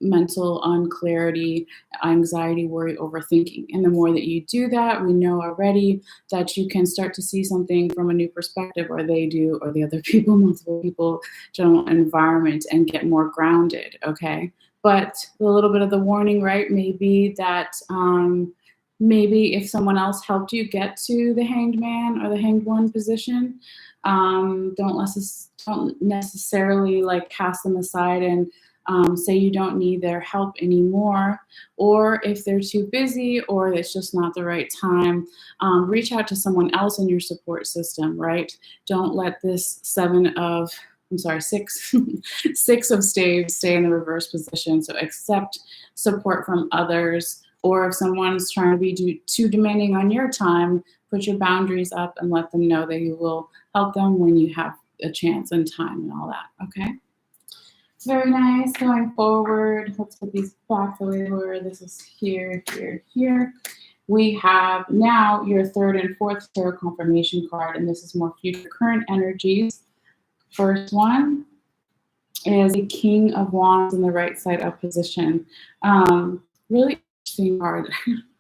mental unclarity, anxiety, worry, overthinking. And the more that you do that, we know already that you can start to see something from a new perspective, or they do, or the other people, multiple people, general environment, and get more grounded, okay? But a little bit of the warning, right, may be that maybe if someone else helped you get to the Hanged Man or the Hanged One position, don't necessarily like cast them aside and say you don't need their help anymore, or if they're too busy or it's just not the right time, reach out to someone else in your support system, right? Don't let this six of staves stay in the reverse position. So accept support from others, or if someone's trying to be too demanding on your time, put your boundaries up and let them know that you will help them when you have a chance and time and all that, okay? Very nice. Going forward, let's put these back the way they were. This is here, here, here. We have now your third and fourth tarot confirmation card, and this is more future current energies. First one is the King of Wands in the right side up position. Really interesting card.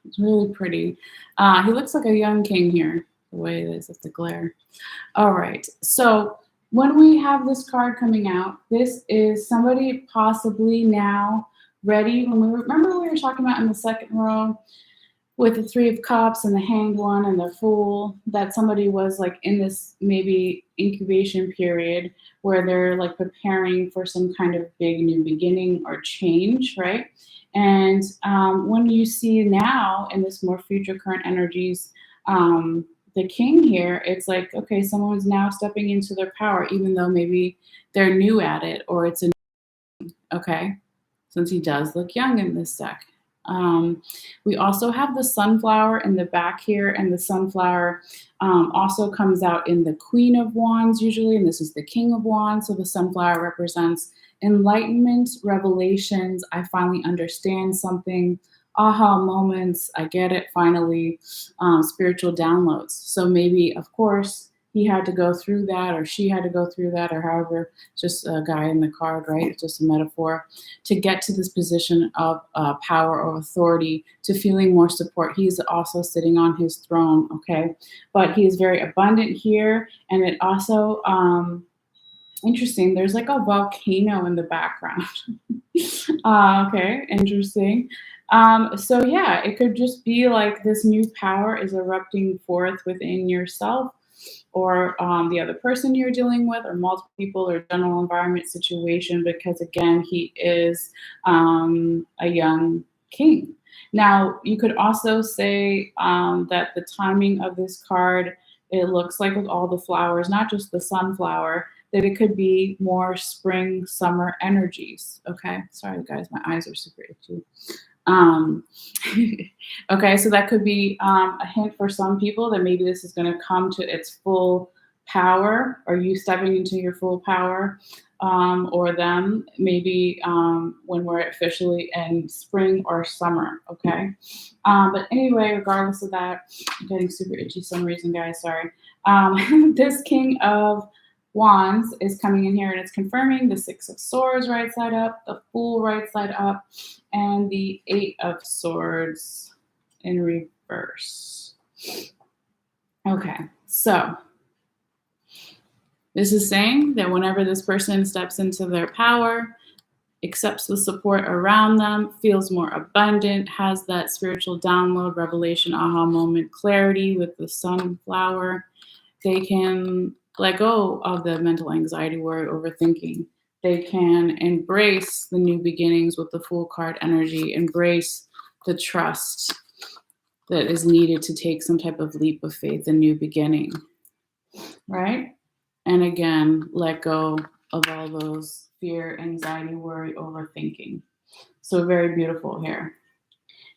It's really pretty. He looks like a young king here, the way it is with the glare. All right. So when we have this card coming out, this is somebody possibly now ready. Remember we were talking about in the second row with the Three of Cups and the Hanged One and the Fool, that somebody was like in this maybe incubation period where they're like preparing for some kind of big new beginning or change, right? And when you see now in this more future current energies, the King here, it's like, okay, someone's now stepping into their power, even though maybe they're new at it, or it's a okay, since he does look young in this deck. We also have the sunflower in the back here, and the sunflower also comes out in the Queen of Wands usually, and this is the King of Wands. So the sunflower represents enlightenment, revelations. I finally understand something. aha moments. I get it, finally, spiritual downloads. So maybe, of course, he had to go through that, or she had to go through that, or however, just a guy in the card, right? It's just a metaphor to get to this position of power or authority, to feeling more support. He's also sitting on his throne, okay? But he is very abundant here. And it also, interesting, there's like a volcano in the background. Okay, interesting. So yeah, it could just be like this new power is erupting forth within yourself, or the other person you're dealing with, or multiple people, or general environment situation, because again, he is a young king. Now, you could also say that the timing of this card, it looks like with all the flowers, not just the sunflower, that it could be more spring, summer energies. Okay, sorry guys, my eyes are super itchy. Um, okay, so that could be a hint for some people that maybe this is going to come to its full power, or you stepping into your full power, or them maybe when we're officially in spring or summer. Okay, but anyway, regardless of that, I'm getting super itchy for some reason, guys. Sorry. This King of Wands is coming in here, and it's confirming the Six of Swords right side up, the Fool right side up, and the Eight of Swords in reverse. Okay, so this is saying that whenever this person steps into their power, accepts the support around them, feels more abundant, has that spiritual download, revelation, aha moment, clarity with the sunflower, they can let go of the mental anxiety, worry, overthinking. They can embrace the new beginnings with the Fool card energy, embrace the trust that is needed to take some type of leap of faith, a new beginning, right? And again, let go of all those fear, anxiety, worry, overthinking. So very beautiful here.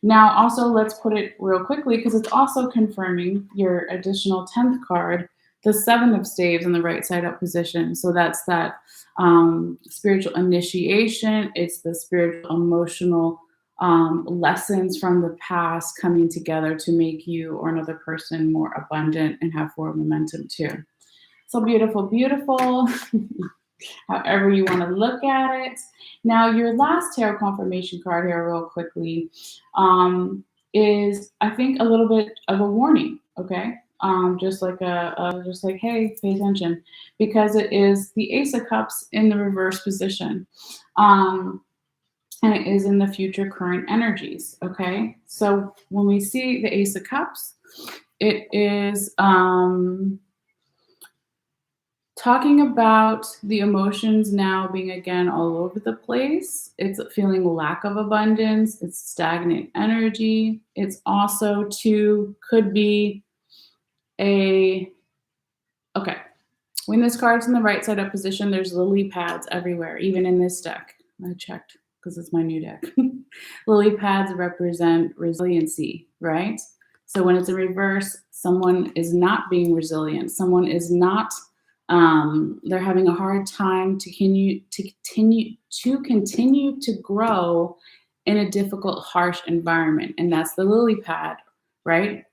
Now, also, let's put it real quickly, because it's also confirming your additional 10th card, the Seven of Staves in the right side up position. So that's that spiritual initiation. It's the spiritual, emotional lessons from the past coming together to make you or another person more abundant and have forward momentum too. So beautiful, beautiful. However you want to look at it. Now, your last tarot confirmation card here, real quickly, is, I think, a little bit of a warning. Okay, just like just like, hey, pay attention, because it is the Ace of Cups in the reverse position, and it is in the future current energies. Okay, so when we see the Ace of Cups, it is talking about the emotions now being again all over the place. It's feeling lack of abundance. It's stagnant energy. It's also could be okay. When this card's in the right side up position, there's lily pads everywhere, even in this deck. I checked because it's my new deck. Lily pads represent resiliency, right? So when it's in reverse, someone is not being resilient. Someone is not they're having a hard time to continue to grow in a difficult, harsh environment. And that's the lily pad, right?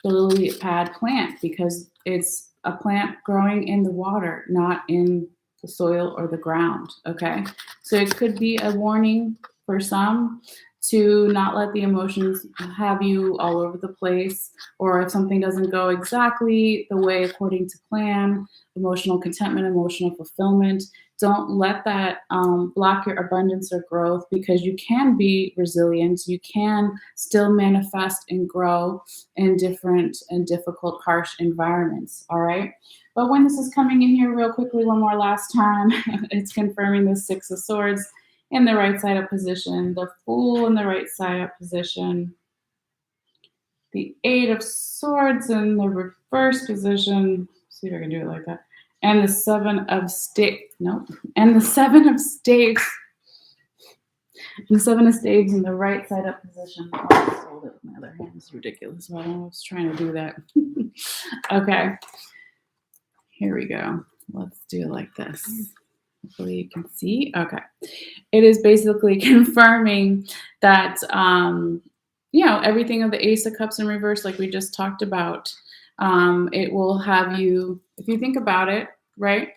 The lily pad plant, because it's a plant growing in the water, not in the soil or the ground. Okay. So it could be a warning for some to not let the emotions have you all over the place, or if something doesn't go exactly the way according to plan, emotional contentment, emotional fulfillment, don't let that block your abundance or growth, because you can be resilient. You can still manifest and grow in different and difficult, harsh environments. All right. But when this is coming in here real quickly, one more last time, it's confirming the Six of Swords in the right side up position, the Fool in the right side up position, the Eight of Swords in the reverse position. See if I can do it like that. And the Seven of Staves. Nope. And the Seven of Staves. And the Seven of Staves in the right side up position. Oh, I just hold it with my other hand. It's ridiculous. I was trying to do that. Okay. Here we go. Let's do it like this. Hopefully you can see. Okay. It is basically confirming that everything of the Ace of Cups in reverse, like we just talked about. It will have you, if you think about it, right?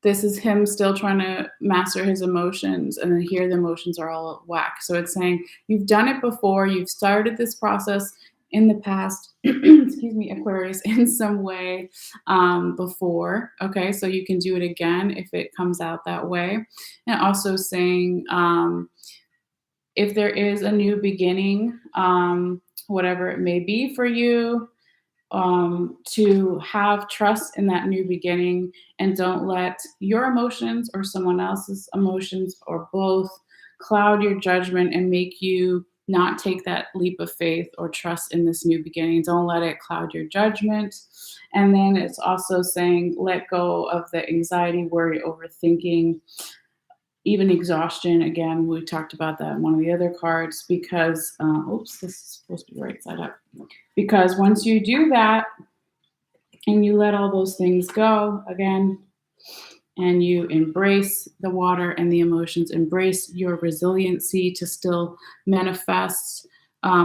This is him still trying to master his emotions, and then here the emotions are all whack. So it's saying you've done it before, you've started this process in the past, excuse me, Aquarius, in some way before. Okay, so you can do it again if it comes out that way. And also saying, if there is a new beginning, whatever it may be for you, to have trust in that new beginning and don't let your emotions or someone else's emotions or both cloud your judgment and make you not take that leap of faith or trust in this new beginning. Don't let it cloud your judgment. And then it's also saying let go of the anxiety, worry, overthinking, even exhaustion. Again, we talked about that in one of the other cards because, oops, this is supposed to be right side up. Because once you do that and you let all those things go again, and you embrace the water and the emotions, embrace your resiliency to still manifest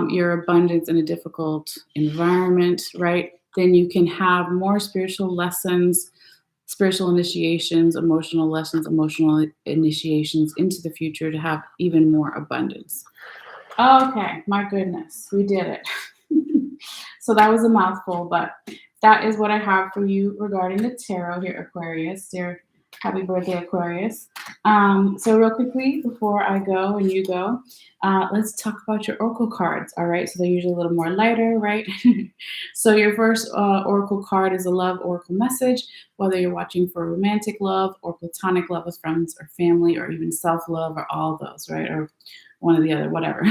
your abundance in a difficult environment, right? Then you can have more spiritual lessons, spiritual initiations, emotional lessons, emotional initiations into the future to have even more abundance. Okay, my goodness, we did it. So that was a mouthful, but that is what I have for you regarding the tarot here, Aquarius. Dear, happy birthday, Aquarius. So real quickly, before I go and you go, let's talk about your oracle cards, all right? So they're usually a little more lighter, right? So your first oracle card is a love oracle message, whether you're watching for romantic love or platonic love with friends or family or even self-love or all those, right? Or one or the other, whatever.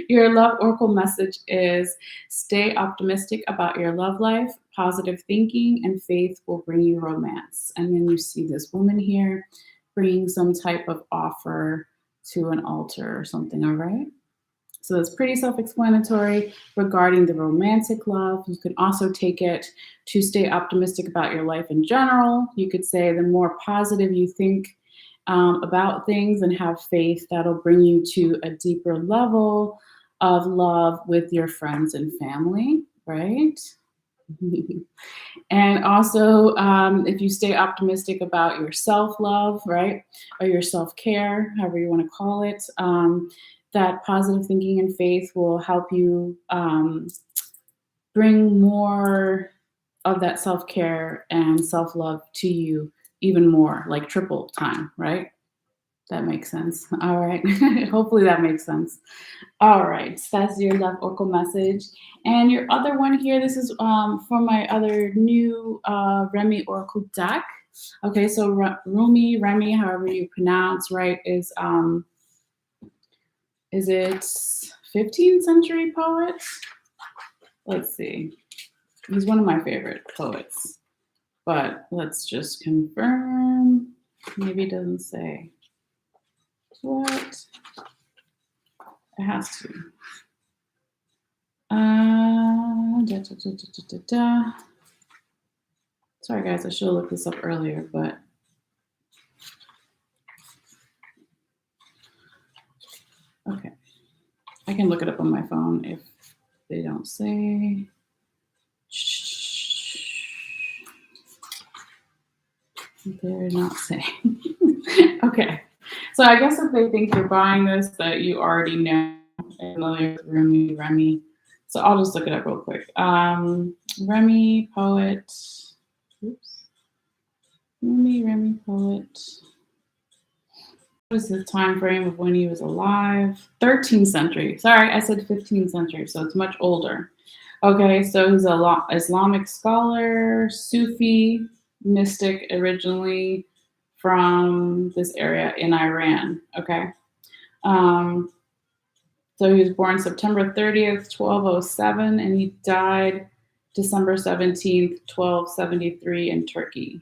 Your love oracle message is stay optimistic about your love life. Positive thinking and faith will bring you romance. And then you see this woman here bringing some type of offer to an altar or something, all right? So that's pretty self-explanatory regarding the romantic love. You can also take it to stay optimistic about your life in general. You could say the more positive you think about things and have faith, that'll bring you to a deeper level of love with your friends and family, right? And also, if you stay optimistic about your self love, right, or your self care, however you want to call it, that positive thinking and faith will help you bring more of that self care and self love to you even more, like triple time, right? That makes sense. All right. Hopefully that makes sense. All right. So that's your love oracle message. And your other one here, this is for my other new Remy oracle deck. Okay, so Remy, however you pronounce, right, is it 15th century poet? Let's see. He's one of my favorite poets. But let's just confirm. Maybe it doesn't say. What? It has to. Sorry, guys, I should have looked this up earlier, but okay. I can look it up on my phone if they don't say. They're not saying. Okay. So I guess if they think you're buying this, that you already know. Remy. So I'll just look it up real quick. Remy poet. Oops. Remy poet. What is the time frame of when he was alive? 13th century. Sorry, I said 15th century, so it's much older. Okay, so he's an Islamic scholar, Sufi, mystic, originally from this area in Iran. Okay. So he was born September 30th, 1207, and he died December 17th, 1273 in Turkey.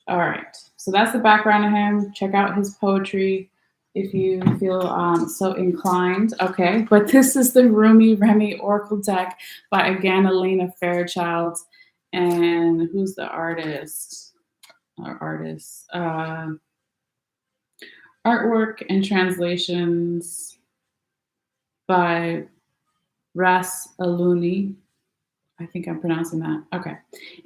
All right. So that's the background of him. Check out his poetry if you feel so inclined. Okay. But this is the Remy Oracle deck by, again, Elena Fairchild. And who's the artist? Our artist. Artwork and translations by Ras Aluni. I think I'm pronouncing that. Okay.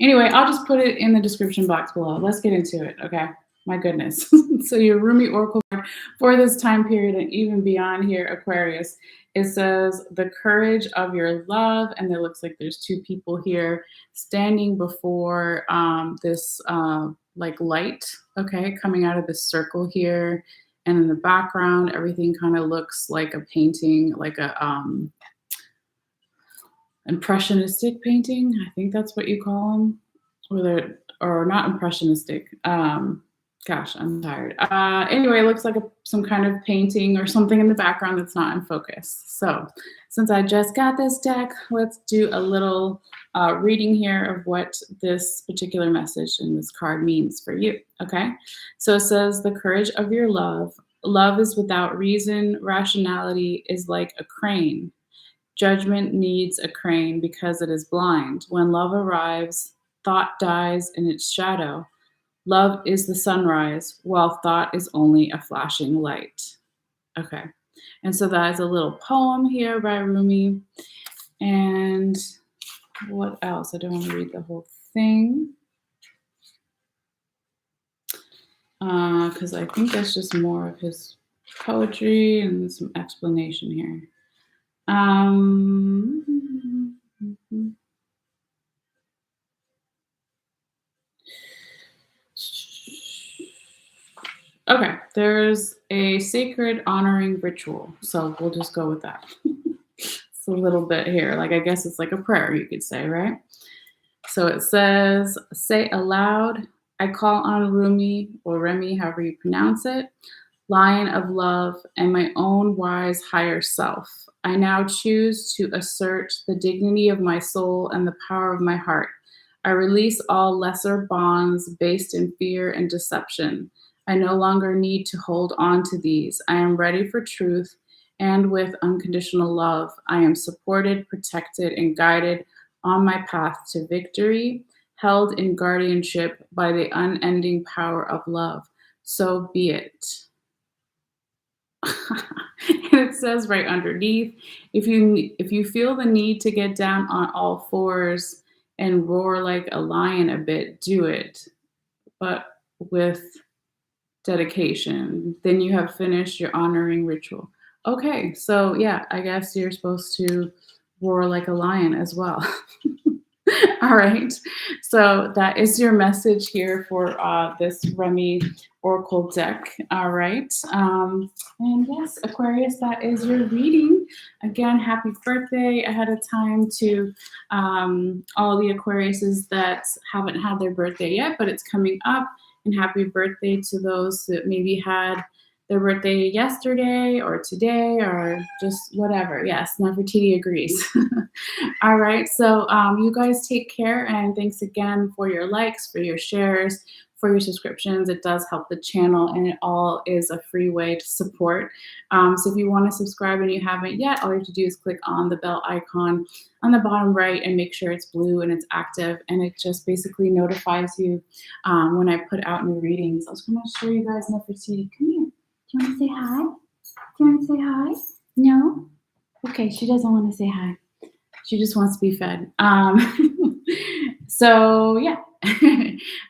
Anyway, I'll just put it in the description box below. Let's get into it. Okay. My goodness. So your Rumi Oracle card for this time period and even beyond here, Aquarius, it says the courage of your love. And it looks like there's two people here standing before this like light, okay, coming out of this circle here. And in the background, everything kind of looks like a painting, like a impressionistic painting. I think that's what you call them, or not impressionistic. Gosh, I'm tired. Anyway, it looks like some kind of painting or something in the background that's not in focus. So since I just got this deck, let's do a little reading here of what this particular message in this card means for you, okay? So it says, the courage of your love. Love is without reason. Rationality is like a crane. Judgment needs a crane because it is blind. When love arrives, thought dies in its shadow. Love is the sunrise, while thought is only a flashing light. Okay. And so that is a little poem here by Rumi. And what else? I don't want to read the whole thing, because I think that's just more of his poetry and some explanation here. Okay, there's a sacred honoring ritual, so we'll just go with that. It's a little bit here, like I guess it's like a prayer, you could say, right? So it says, say aloud, I call on Rumi, or Remy, however you pronounce it, lion of love, and my own wise higher self. I now choose to assert the dignity of my soul and the power of my heart. I release all lesser bonds based in fear and deception. I no longer need to hold on to these. I am ready for truth, and with unconditional love, I am supported, protected, and guided on my path to victory, held in guardianship by the unending power of love. So be it. And it says right underneath, if you feel the need to get down on all fours and roar like a lion a bit, do it, but with dedication. Then you have finished your honoring ritual. Okay, so yeah, I guess you're supposed to roar like a lion as well. All right, so that is your message here for this Remy Oracle deck. All right, and yes, Aquarius, that is your reading. Again, happy birthday ahead of time to all the Aquariuses that haven't had their birthday yet, but it's coming up. And happy birthday to those that maybe had their birthday yesterday or today or just whatever. Yes, Nefertiti agrees. All right, so you guys take care, and thanks again for your likes, for your shares, for your subscriptions. It does help the channel, and it all is a free way to support. So if you want to subscribe and you haven't yet, all you have to do is click on the bell icon on the bottom right and make sure it's blue and it's active, and it just basically notifies you when I put out new readings. I was going to show you guys Nefertiti. Come here. Do you want to say hi? Do you want to say hi? No? Okay, she doesn't want to say hi. She just wants to be fed. So yeah.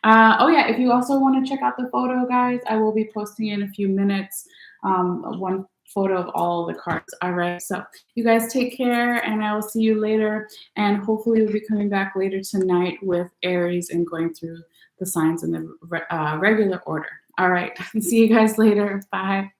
Oh yeah, if you also want to check out the photo, guys, I will be posting in a few minutes one photo of all the cards. All right, so you guys take care, and I will see you later, and hopefully we'll be coming back later tonight with Aries and going through the signs in the regular order. All right, see you guys later. Bye.